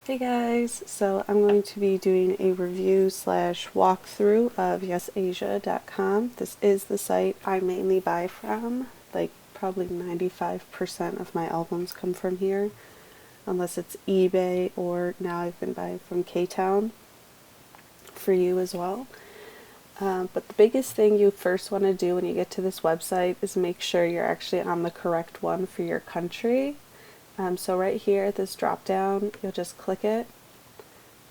Hey guys, so I'm going to be doing a review slash walkthrough of Yesasia.com. This is the site I mainly buy from. Like probably 95% of my albums come from here, unless it's eBay or now I've been buying from K-Town for you as well. But the biggest thing you first want to do when you get to this website is make sure you're actually on the correct one for your country. So right here, this drop down, you'll just click it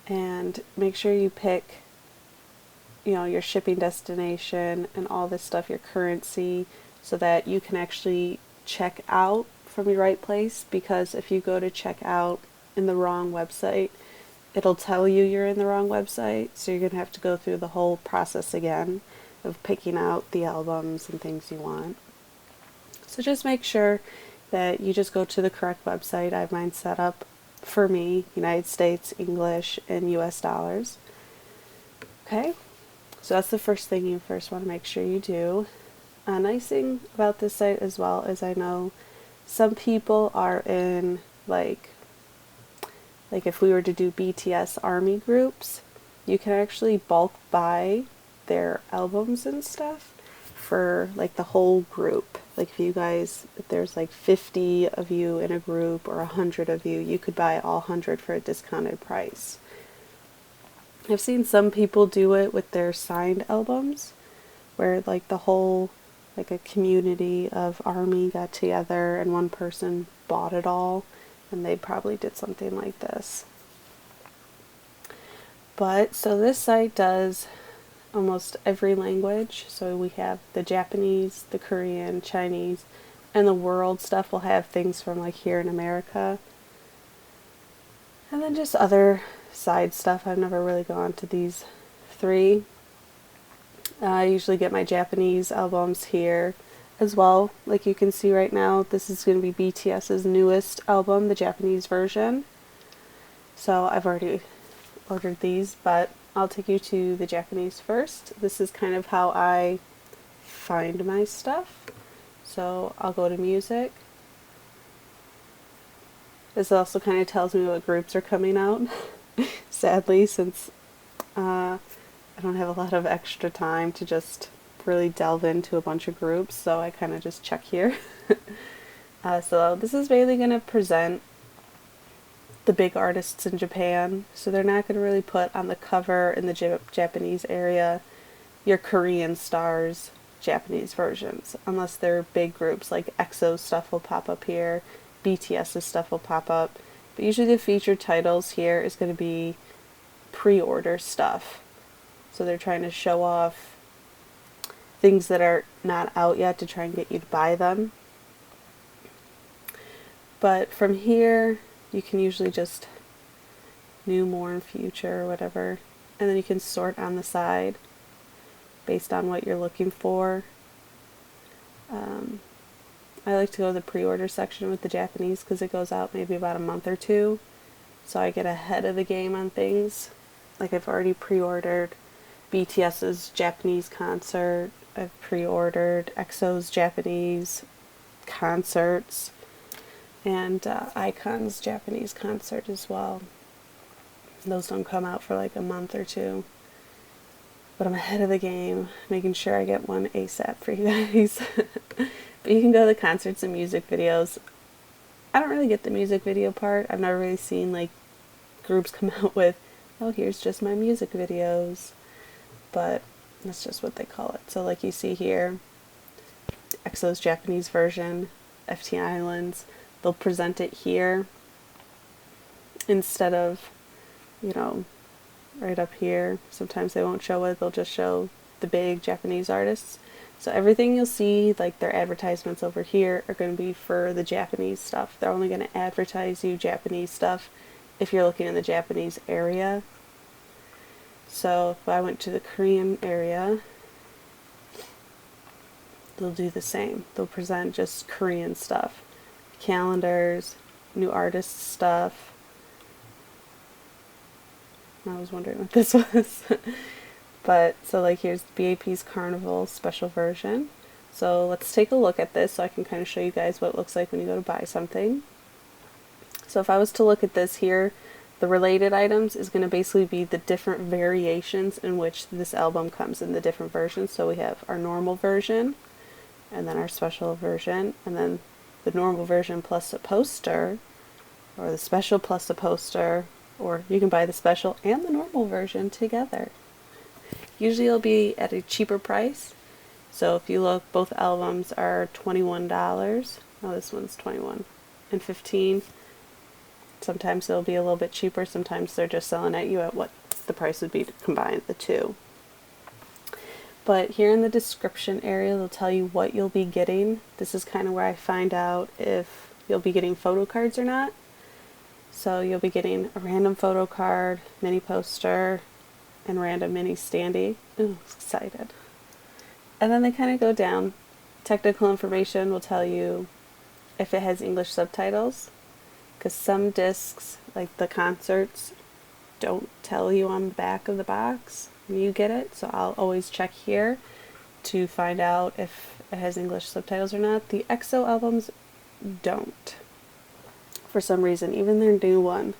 and make sure you pick, your shipping destination and all this stuff, your currency, so that you can actually check out from your right place. Because if you go to check out in the wrong website, it'll tell you you're in the wrong website. So you're going to have to go through the whole process again of picking out the albums and things you want. So just make sure that you just go to the correct website. I have mine set up for me, United States, English, and US dollars. Okay, so that's the first thing you first want to make sure you do. A nice thing about this site as well is I know some people are in like if we were to do BTS ARMY groups, you can actually bulk buy their albums and stuff for like the whole group. Like if there's like 50 of you in a group or 100 of you, you could buy all 100 for a discounted price. I've seen some people do it with their signed albums, where like the whole, like a community of ARMY got together and one person bought it all, and they probably did something like this. But so this site does almost every language. So we have the Japanese, the Korean, Chinese, and the world stuff will have things from like here in America. And then just other side stuff. I've never really gone to these three. I usually get my Japanese albums here as well. Like you can see right now, this is going to be BTS's newest album, the Japanese version. So I've already ordered these, but I'll take you to the Japanese first. This is kind of how I find my stuff. So I'll go to music. This also kind of tells me what groups are coming out. Sadly, since I don't have a lot of extra time to just really delve into a bunch of groups, so I kind of just check here. So this is mainly going to present the big artists in Japan, so they're not going to really put on the cover in the Japanese area your Korean stars Japanese versions, unless they're big groups. Like EXO's stuff will pop up here, BTS's stuff will pop up, but usually the featured titles here is going to be pre-order stuff. So they're trying to show off things that are not out yet to try and get you to buy them. But from here, you can usually just new, more, and future, or whatever. And then you can sort on the side based on what you're looking for. I like to go to the pre-order section with the Japanese because it goes out maybe about a month or two. So I get ahead of the game on things. Like I've already pre-ordered BTS's Japanese concert. I've pre-ordered EXO's Japanese concerts. And Icon's Japanese concert as well. Those don't come out for like a month or two. But I'm ahead of the game, making sure I get one ASAP for you guys. But you can go to the concerts and music videos. I don't really get the music video part. I've never really seen like groups come out with, oh, here's just my music videos. But that's just what they call it. So like you see here, EXO's Japanese version, FT Islands. They'll present it here instead of, right up here. Sometimes they won't show it, they'll just show the big Japanese artists. So everything you'll see, like their advertisements over here, are going to be for the Japanese stuff. They're only going to advertise you Japanese stuff if you're looking in the Japanese area. So if I went to the Korean area, they'll do the same. They'll present just Korean stuff. Calendars, new artist stuff. I was wondering what this was. But so like here's BAP's Carnival special version. So let's take a look at this so I can kind of show you guys what it looks like when you go to buy something. So if I was to look at this here, the related items is going to basically be the different variations in which this album comes in the different versions. So we have our normal version, and then our special version, and then the normal version plus a poster, or the special plus a poster, or you can buy the special and the normal version together. Usually it'll be at a cheaper price. So if you look, both albums are $21. Oh, this one's $21 and $15. Sometimes they'll be a little bit cheaper. Sometimes they're just selling at you at what the price would be to combine the two. But here in the description area, they'll tell you what you'll be getting. This is kind of where I find out if you'll be getting photo cards or not. So you'll be getting a random photo card, mini poster, and random mini standee. Ooh, excited. And then they kind of go down. Technical information will tell you if it has English subtitles, because some discs, like the concerts, don't tell you on the back of the box when you get it. So I'll always check here to find out if it has English subtitles or not. The EXO albums don't. For some reason, even their new one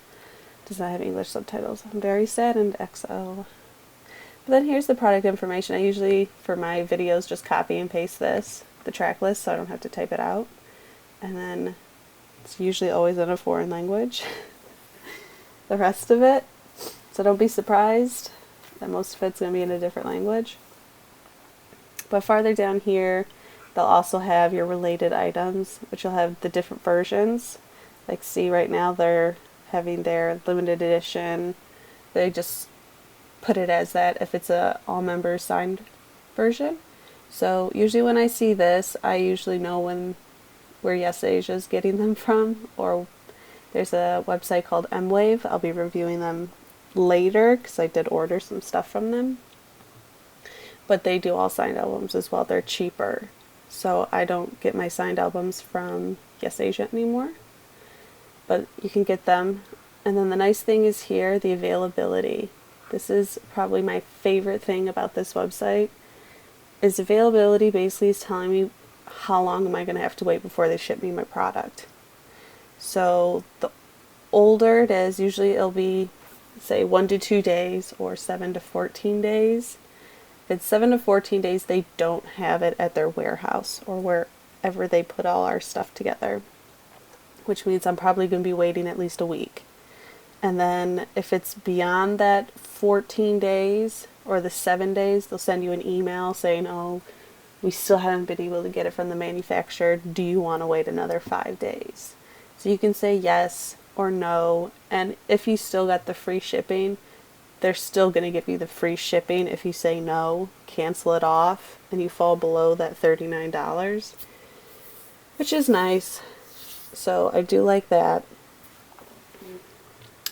does not have English subtitles. I'm very saddened, EXO. But then here's the product information. I usually, for my videos, just copy and paste this, the track list, so I don't have to type it out. And then it's usually always in a foreign language. The rest of it, so don't be surprised that most of it's going to be in a different language. But farther down here, they'll also have your related items, which will have the different versions. Like, see, right now they're having their limited edition. They just put it as that if it's a all members signed version. So usually when I see this, I usually know where Yesasia is getting them from, or there's a website called MWave. I'll be reviewing them later because I did order some stuff from them. But they do all signed albums as well. They're cheaper. So I don't get my signed albums from Yesasia anymore. But you can get them. And then the nice thing is here, the availability. This is probably my favorite thing about this website, is availability basically is telling me how long am I going to have to wait before they ship me my product. So the older it is, usually it'll be, say, 1 to 2 days or 7 to 14 days. If it's 7 to 14 days, they don't have it at their warehouse or wherever they put all our stuff together, which means I'm probably going to be waiting at least a week. And then if it's beyond that 14 days or the 7 days, they'll send you an email saying, oh, we still haven't been able to get it from the manufacturer. Do you want to wait another 5 days? So you can say yes or no. And if you still got the free shipping, they're still going to give you the free shipping. If you say no, cancel it off, and you fall below that $39, which is nice. So I do like that.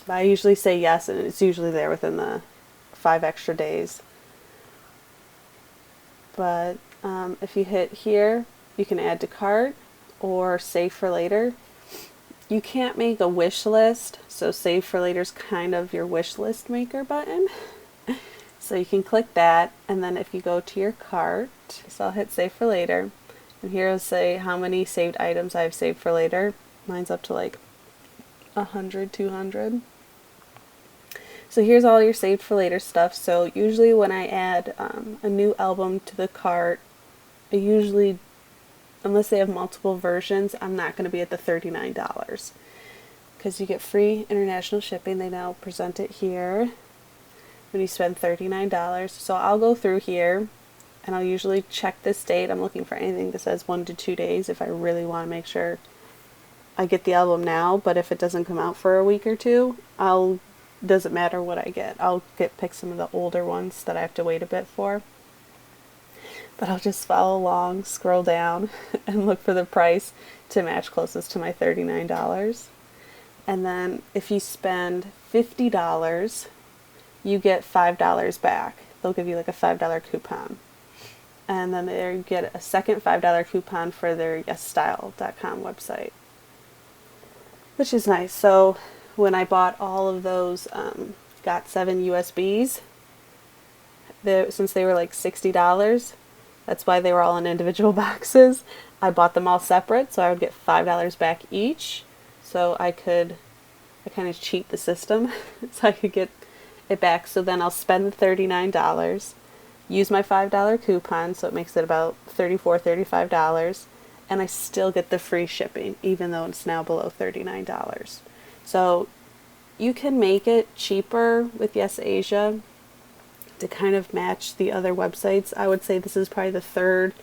But I usually say yes, and it's usually there within the 5 extra days. But if you hit here, you can add to cart or save for later. You can't make a wish list, so save for later is kind of your wish list maker button. So you can click that, and then if you go to your cart, so I'll hit save for later, and here it'll say how many saved items I've saved for later. Mine's up to like 100, 200. So here's all your saved for later stuff. So usually when I add a new album to the cart, I usually, unless they have multiple versions, I'm not going to be at the $39 because you get free international shipping. They now present it here when you spend $39. So I'll go through here and I'll usually check this date. I'm looking for anything that says 1 to 2 days if I really want to make sure I get the album now. But if it doesn't come out for a week or two, doesn't matter what I get. I'll pick some of the older ones that I have to wait a bit for. But I'll just follow along, scroll down, and look for the price to match closest to my $39. And then if you spend $50, you get $5 back. They'll give you like a $5 coupon. And then you get a second $5 coupon for their YesStyle.com website, which is nice. So when I bought all of those GOT7 USBs, since they were like $60, that's why they were all in individual boxes. I bought them all separate, so I would get $5 back each. So I could I kind of cheat the system so I could get it back. So then I'll spend the $39, use my $5 coupon, so it makes it about $34, $35, and I still get the free shipping, even though it's now below $39. So you can make it cheaper with Yesasia to kind of match the other websites. I would say this is probably the third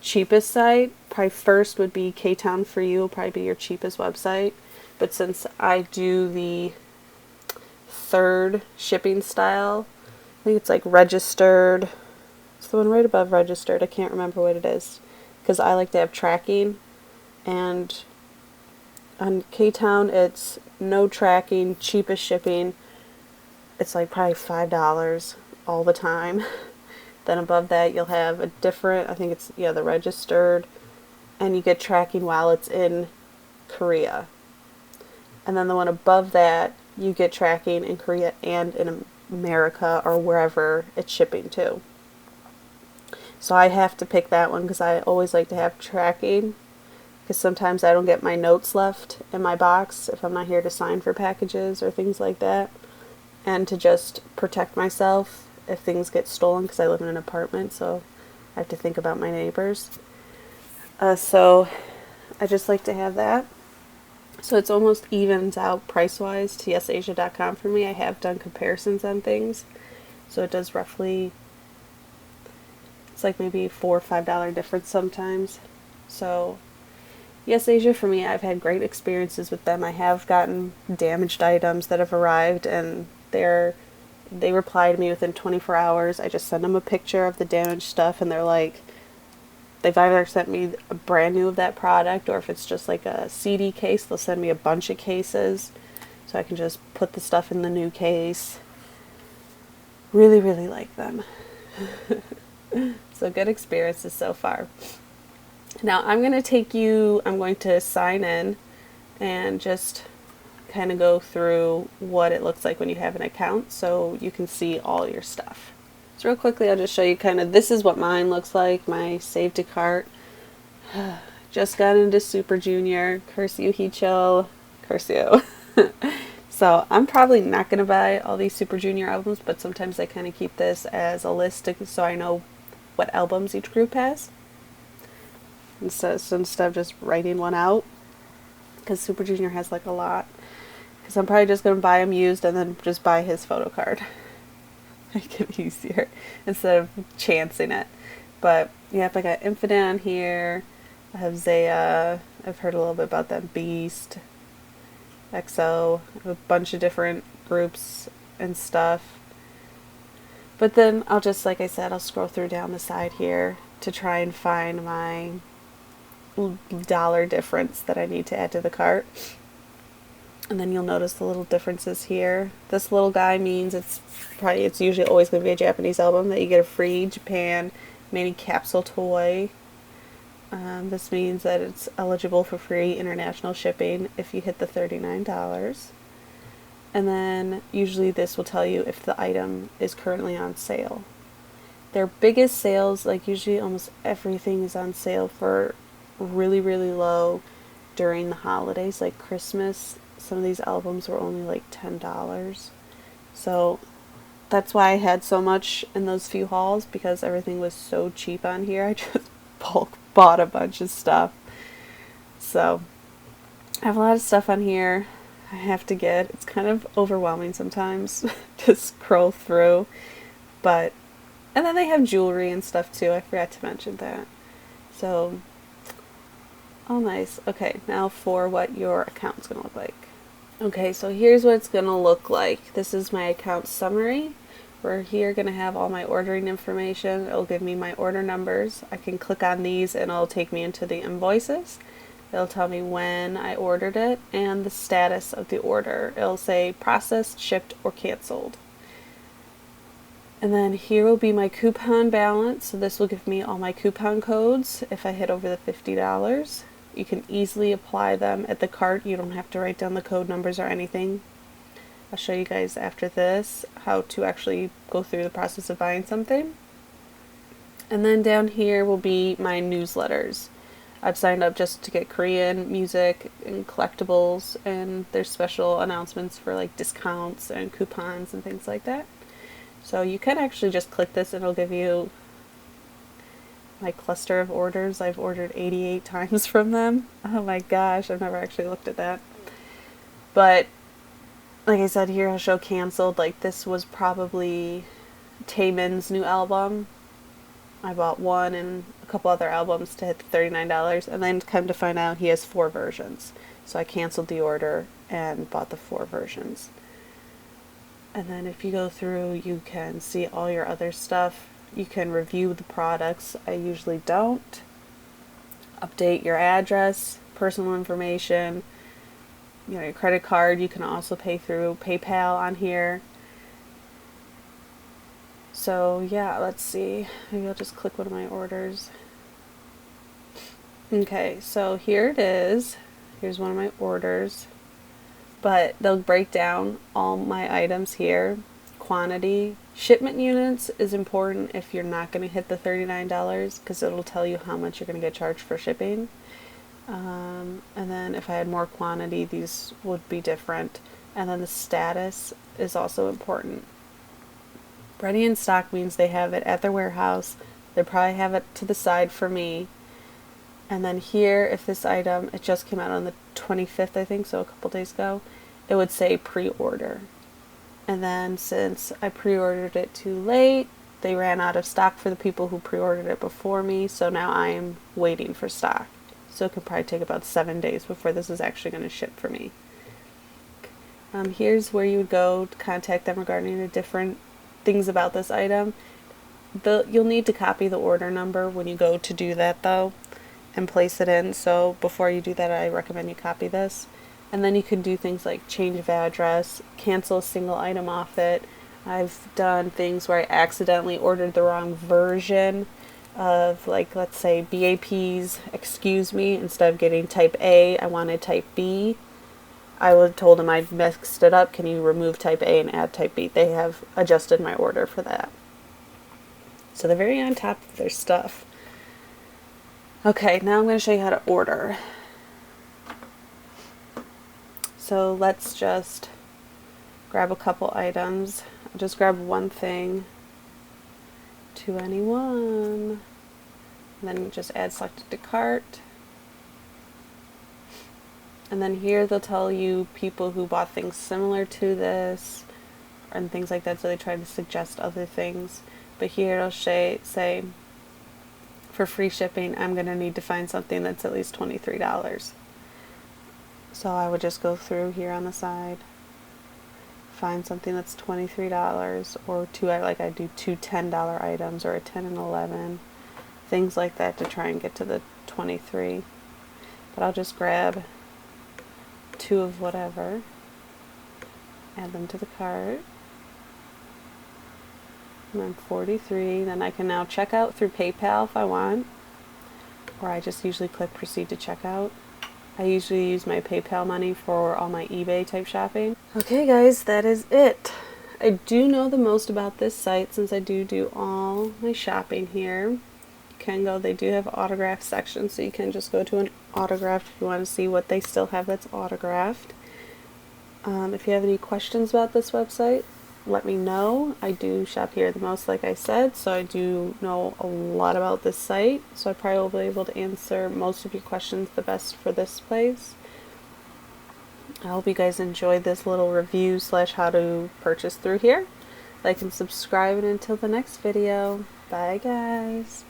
cheapest site. Probably first would be Ktown for You, will probably be your cheapest website. But since I do the third shipping style, I think it's like registered. It's the one right above registered. I can't remember what it is because I like to have tracking. And on Ktown, it's no tracking, cheapest shipping. It's like probably $5 all the time. Then above that, you'll have a different, I think it's, yeah, the registered, and you get tracking while it's in Korea. And then the one above that, you get tracking in Korea and in America or wherever it's shipping to. So I have to pick that one because I always like to have tracking, because sometimes I don't get my notes left in my box if I'm not here to sign for packages or things like that. And to just protect myself if things get stolen, because I live in an apartment, so I have to think about my neighbors. So I just like to have that. So it's almost evens out price-wise to yesasia.com for me. I have done comparisons on things. So it does roughly, it's like maybe $4 or $5 difference sometimes. So Yesasia for me, I've had great experiences with them. I have gotten damaged items that have arrived, and they reply to me within 24 hours. I just send them a picture of the damaged stuff, and they're like, they've either sent me a brand new of that product, or if it's just like a CD case, they'll send me a bunch of cases so I can just put the stuff in the new case. Really, really like them. So good experiences so far. Now I'm going to sign in and just kind of go through what it looks like when you have an account so you can see all your stuff. So real quickly, I'll just show you kind of, this is what mine looks like, my save to cart. Just got into Super Junior. Curse you, Heechul. Curse you. So I'm probably not going to buy all these Super Junior albums, but sometimes I kind of keep this as a list so I know what albums each group has. So instead of just writing one out, because Super Junior has like a lot. Because I'm probably just going to buy them used and then just buy his photo card. Make it easier instead of chancing it. But yep, I got Infinite on here. I have Zaya. I've heard a little bit about them. Beast, EXO, a bunch of different groups and stuff. But then I'll just, like I said, I'll scroll through down the side here to try and find my dollar difference that I need to add to the cart. And then you'll notice the little differences here. This little guy means it's usually always going to be a Japanese album that you get a free Japan mini capsule toy. This means that it's eligible for free international shipping if you hit the $39. And then usually this will tell you if the item is currently on sale. Their biggest sales, like usually almost everything is on sale for really, really low during the holidays, like Christmas. Some of these albums were only like $10. So that's why I had so much in those few hauls, because everything was so cheap on here. I just bulk bought a bunch of stuff. So I have a lot of stuff on here I have to get. It's kind of overwhelming sometimes to scroll through. But, and then they have jewelry and stuff too. I forgot to mention that. So, all nice. Okay, now for what your account's going to look like. Okay, so here's what it's going to look like. This is my account summary. We're here going to have all my ordering information. It'll give me my order numbers. I can click on these and it'll take me into the invoices. It'll tell me when I ordered it and the status of the order. It'll say processed, shipped, or canceled. And then here will be my coupon balance. So this will give me all my coupon codes if I hit over the $50. You can easily apply them at the cart. You don't have to write down the code numbers or anything. I'll show you guys after this how to actually go through the process of buying something. And then down here will be my newsletters. I've signed up just to get Korean music and collectibles, and there's special announcements for like discounts and coupons and things like that. So you can actually just click this and it'll give you my cluster of orders. I've ordered 88 times from them. Oh my gosh, I've never actually looked at that. But like I said, here I'll show canceled. Like this was probably Taemin's new album. I bought one and a couple other albums to hit the $39, and then come to find out he has 4 versions. So I canceled the order and bought the 4 versions. And then if you go through, you can see all your other stuff. You can review the products. I usually don't. Update your address, personal information, your credit card. You can also pay through PayPal on here. So yeah, let's see. Maybe I'll just click one of my orders. Okay, so here it is. Here's one of my orders. But they'll break down all my items here. Quantity. Shipment units is important if you're not going to hit the $39 because it'll tell you how much you're going to get charged for shipping. And then if I had more quantity, these would be different. And then the status is also important. Ready in stock means they have it at their warehouse. They probably have it to the side for me. And then here, if this item, it just came out on the 25th, I think, so a couple days ago, it would say pre-order. And then since I pre-ordered it too late, they ran out of stock for the people who pre-ordered it before me, so now I am waiting for stock. So it could probably take about 7 days before this is actually going to ship for me. Here's where you would go to contact them regarding the different things about this item. You'll need to copy the order number when you go to do that though, and place it in. So before you do that, I recommend you copy this. And then you can do things like change of address, cancel a single item off it. I've done things where I accidentally ordered the wrong version of, like, let's say BAP's excuse me, instead of getting type A, I wanted type B. I would told them I mixed it up. Can you remove type A and add type B? They have adjusted my order for that. So they're very on top of their stuff. Okay, now I'm going to show you how to order. So let's just grab a couple items. I'll just grab one thing to anyone. And then just add selected to cart. And then here they'll tell you people who bought things similar to this and things like that, so they try to suggest other things. But here it'll say, for free shipping, I'm going to need to find something that's at least $23. So I would just go through here on the side, find something that's $23, or I do 2 $10 items, or a 10 and 11, things like that to try and get to the 23. But I'll just grab 2 of whatever, add them to the cart, and then 43. Then I can now check out through PayPal if I want, or I just usually click proceed to checkout. I usually use my PayPal money for all my eBay type shopping. Okay guys, that is it. I do know the most about this site since I do all my shopping here. You can go, they do have autograph sections, so you can just go to an autograph if you want to see what they still have that's autographed. If you have any questions about this website, let me know. I do shop here the most, like I said, so I do know a lot about this site, so I probably will be able to answer most of your questions the best for this place. I hope you guys enjoyed this little review / how to purchase through here. Like and subscribe, and until the next video, bye guys.